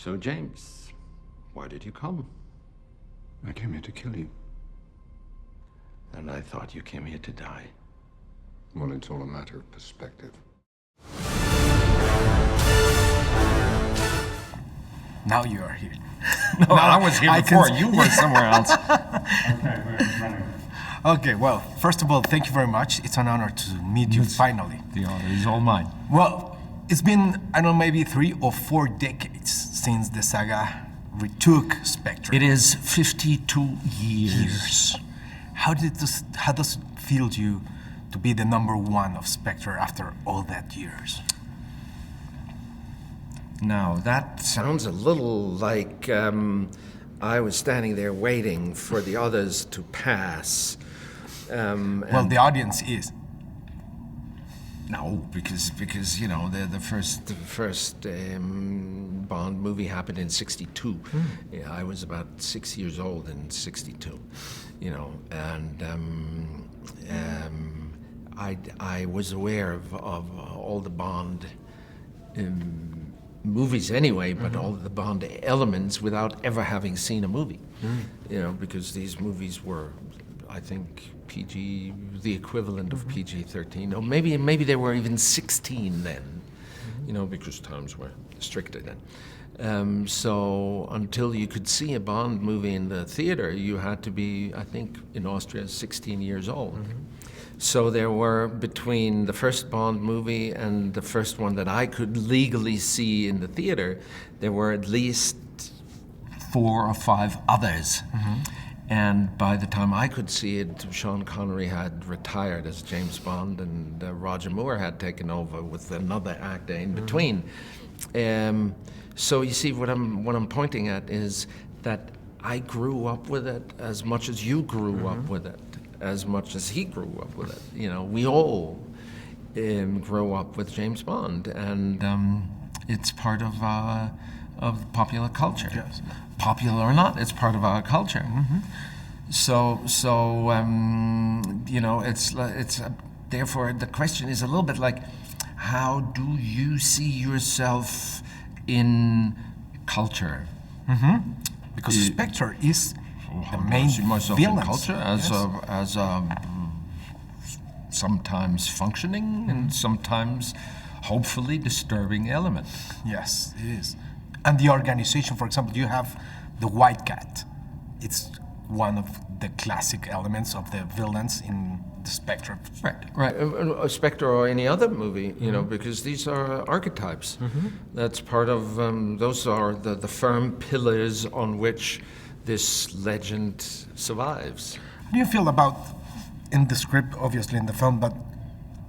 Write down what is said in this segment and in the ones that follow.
So, James, why did you come? I came here to kill you. And I thought you came here to die. Well, it's all a matter of perspective. Now you are here. No, I was here before. You were somewhere else. Okay, we're running. Okay, well, first of all, thank you very much. It's an honor to meet you finally. The honor is all mine. Well, it's been, I don't know, maybe 3 or 4 decades since the saga retook Spectre. It is 52 years. How does it feel to you to be the #1 of Spectre after all that years? Now, that Sounds a little like I was standing there waiting for the others to pass. Well, the audience is. no, because you know the The first Bond movie happened in '62. Yeah, I was about 6 years old in '62, you know, and I was aware of all the Bond movies anyway, but all the Bond elements without ever having seen a movie, you know, because these movies were, I think, PG, the equivalent of PG-13, or maybe they were even 16 then, you know, because times were stricter then. So until you could see a Bond movie in the theater, you had to be, I think, in Austria, 16 years old. So there were, between the first Bond movie and the first one that I could legally see in the theater, there were at least 4 or 5 others. And by the time I could see it, Sean Connery had retired as James Bond, and Roger Moore had taken over with another actor in between. So you see, what I'm pointing at is that I grew up with it as much as you grew up with it, as much as he grew up with it. You know, we all grow up with James Bond, and it's part of popular culture. Yes. Popular or not, it's part of our culture. So you know, it's therefore the question is a little bit like, how do you see yourself in culture? Because Spectre is the main see myself villain. in culture as a sometimes functioning and sometimes hopefully disturbing element. Yes, it is. And the organization, for example, you have the White Cat. It's one of the classic elements of the villains in the Spectre. Right. a Spectre or any other movie, you know, because these are archetypes. That's part of, those are the firm pillars on which this legend survives. How do you feel about, in the script, obviously in the film, but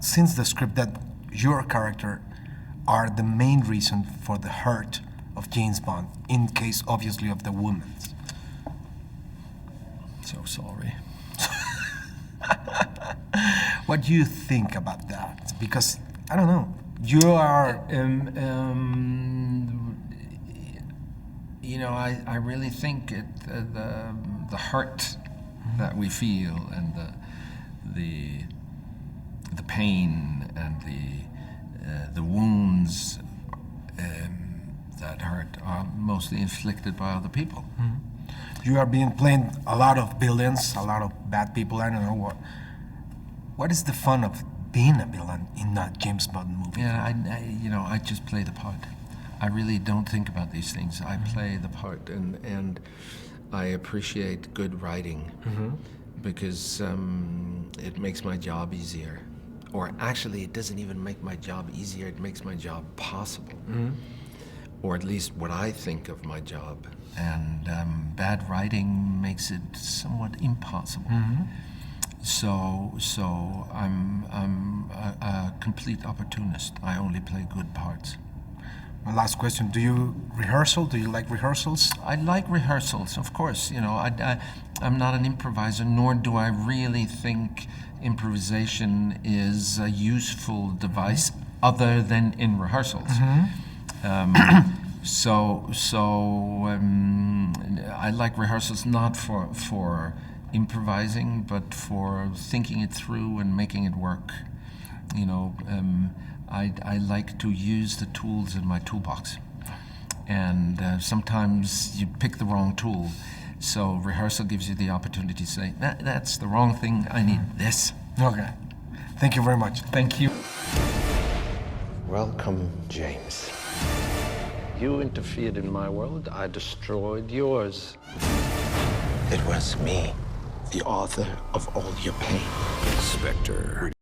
since the script, that your character are the main reason for the hurt of James Bond, in case, obviously, of the woman? So sorry. What do you think about that? Because, I don't know, you are... You know, I really think the hurt that we feel and the pain and the wounds that hurt are mostly inflicted by other people. You are being playing a lot of villains, a lot of bad people. I don't know what. What is the fun of being a villain in a James Bond movie? Yeah, you know, I just play the part. I really don't think about these things. I play the part, And I appreciate good writing because it makes my job easier. Or actually, it doesn't even make my job easier, it makes my job possible. Or at least what I think of my job. and bad writing makes it somewhat impossible. So I'm a complete opportunist. I only play good parts. My last question, do you like rehearsals? I like rehearsals, of course. You know, I'm not an improviser, nor do I really think improvisation is a useful device other than in rehearsals. I like rehearsals not for improvising, but for thinking it through and making it work. You know, I like to use the tools in my toolbox. And sometimes you pick the wrong tool. So rehearsal gives you the opportunity to say, that's the wrong thing, I need this. Okay. Thank you very much. Thank you. Welcome, James. You interfered in my world, I destroyed yours. It was me, the author of all your pain. Spectre.